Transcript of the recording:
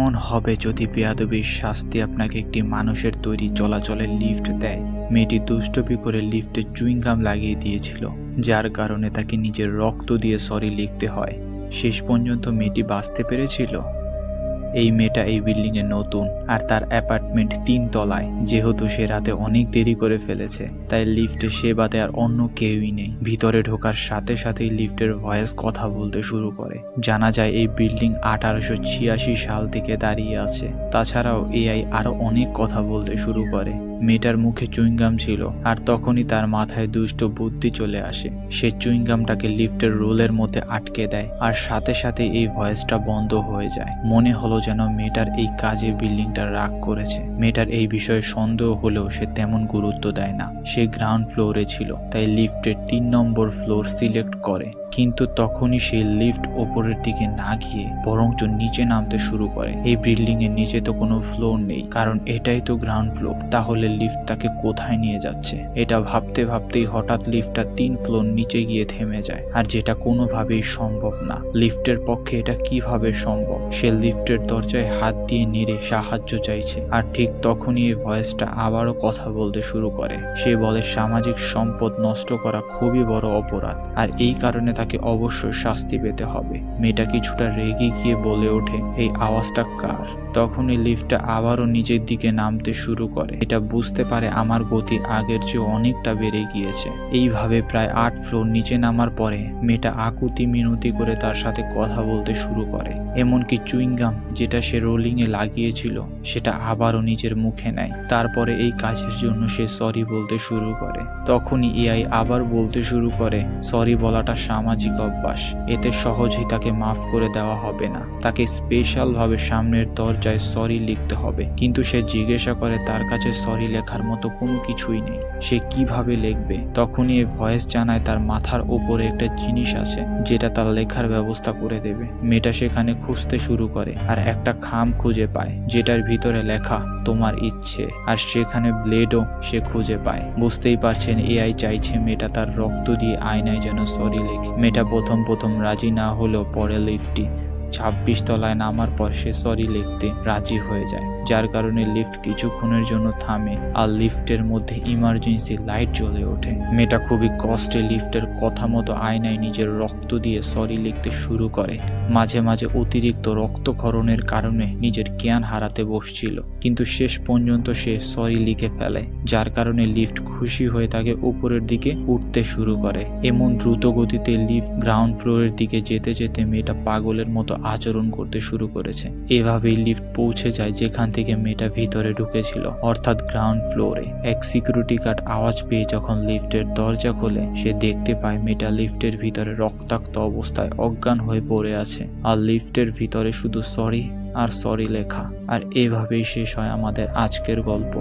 কেমন হবে যদি বেয়াদবির শাস্তি আপনাকে একটি মানুষের তৈরি চলাচলের লিফট দেয়। মেয়েটি দুষ্টমি করে লিফটে চুইংগাম লাগিয়ে দিয়েছিল, যার কারণে তাকে নিজের রক্ত দিয়ে সরি লিখতে হয়। শেষ পর্যন্ত মেয়েটি বাঁচতে পেরেছিল। এই মেয়েটা এই বিল্ডিংয়ে নতুন, আর তার অ্যাপার্টমেন্ট 3 তলায়। যেহেতু সে রাতে অনেক দেরি করে ফেলেছে, তাই লিফটে সে বাদে আর অন্য কেউই নেই। ভিতরে ঢোকার সাথে সাথেই লিফটের ভয়েস কথা বলতে শুরু করে। জানা যায় এই বিল্ডিং 1886 সাল থেকে দাঁড়িয়ে আছে। তাছাড়াও এআই আরো অনেক কথা বলতে শুরু করে। মেয়েটার মুখে চুইংগাম ছিল, আর তখনই তার মাথায় দুষ্ট বুদ্ধি চলে আসে। সে চুইংগামটাকে লিফটের রোলের মধ্যে আটকে দেয়, আর সাথে সাথে এই ভয়েসটা বন্ধ হয়ে যায়। মনে হলো যেন মেয়েটার এই কাজে বিল্ডিংটা রাগ করেছে। মেয়েটার এই বিষয়ে সন্দেহ হলেও সে তেমন গুরুত্ব দেয় না। সে গ্রাউন্ড ফ্লোরে ছিল, তাই লিফটের 3 নম্বর ফ্লোর সিলেক্ট করে। কিন্তু তখনই সে লিফট ওপরের দিকে না গিয়ে বরঞ্চ নিচে নামতে শুরু করে। এই বিল্ডিং এর নিচে তো কোনো ফ্লোর নেই, কারণ এটাই তো গ্রাউন্ড ফ্লোর। তাহলে লিফট তাকে কোথায় নিয়ে যাচ্ছে? এটা ভাবতে ভাবতেই হঠাৎ লিফটটা 3 ফ্লোর নিচে গিয়ে থেমে যায়, আর যেটা কোনোভাবেই সম্ভব না। লিফটের পক্ষে এটা কিভাবে সম্ভব? সে লিফটের দরজায় হাত দিয়ে নেড়ে সাহায্য চাইছে, আর ঠিক তখনই এই ভয়েসটা আবারও কথা বলতে শুরু করে। সে বলে সামাজিক সম্পদ নষ্ট করা খুবই বড় অপরাধ, আর এই কারণে তাকে অবশ্যই শাস্তি পেতে হবে। মেয়েটা কিছুটা রেগে গিয়ে বলে ওঠে, এই আওয়াজটা কার? তখনই লিফটটা আবারও নিচের দিকে নামতে শুরু করে। এটা বুঝতে পারে আমার গতি আগের চেয়ে অনেকটা বেড়ে গিয়েছে। এইভাবে প্রায় 8 ফ্লোর নিচে নামার পরে মেয়েটা আকুতি মিনতি করে তার সাথে কথা বলতে শুরু করে। এমনকি চুইংগাম যেটা সে রোলিং এ লাগিয়েছিল সেটা আবারও নিজের মুখে নেয়। তারপরে এই কাজের জন্য সে সরি বলতে শুরু করে। তখনই এআই আবার বলতে শুরু করে, সরি বলাটা সামাজিক অভ্যাস, এতে সহজেই তাকে মাফ করে দেওয়া হবে না। তাকে স্পেশাল ভাবে সামনের দরজায় সরি লিখতে হবে। কিন্তু সে জিজ্ঞাসা করে তার কাছে সরি লেখার মতো কোনো কিছুই নেই, সে কিভাবে লিখবে? তখনই এই ভয়েস জানায় তার মাথার উপরে একটা জিনিস আছে যেটা তার লেখার ব্যবস্থা করে দেবে। মেয়েটা সেখানে খুঁজতে শুরু করে, আর একটা খাম খুঁজে পায় যেটার ভিতরে লেখা তোমার ইচ্ছে, আর সেখানে ব্লেডও সে খুঁজে পায়। বুঝতেই পারছেন এআই চাইছে মেয়েটা তার রক্ত দিয়ে আয়নায় যেন সরি লেখে। মেয়েটা প্রথম রাজি না হলেও পরে লিফটটি 26 তলায় নামার পর সে সরি লিখতে রাজি হয়ে যায়, যার কারণে লিফট কিছুক্ষণের জন্য থামে, আর লিফটের মধ্যে ইমার্জেন্সি লাইট জ্বলে ওঠে। মেয়েটা খুবই কষ্টে লিফটের কথা মতো আয়নায় নিজের রক্ত দিয়ে সরি লিখতে শুরু করে। মাঝে মাঝে অতিরিক্ত রক্তক্ষরণের কারণে নিজের জ্ঞান হারাতে বসছিল, কিন্তু শেষ পর্যন্ত সে সরি লিখে ফেলে, যার কারণে লিফট খুশি হয়ে তাকে উপরের দিকে উঠতে শুরু করে। এমন দ্রুত গতিতে লিফট গ্রাউন্ড ফ্লোরের দিকে যেতে যেতে মেয়েটা পাগলের মতো আচরণ করতে শুরু করেছে। এভাবেই লিফট পৌঁছে যায় যেখান থেকে মেয়েটা ভিতরে ঢুকেছিল, অর্থাৎ গ্রাউন্ড ফ্লোরে। এক সিকিউরিটি গার্ড আওয়াজ পেয়ে যখন লিফটের দরজা খোলে, সে দেখতে পায় মেয়েটা লিফটের ভিতরে রক্তাক্ত অবস্থায় অজ্ঞান হয়ে পড়ে আছে, আর লিফটের ভিতরে শুধু সরি আর সরি লেখা। আর এভাবেই শেষ হয় আমাদের আজকের গল্প।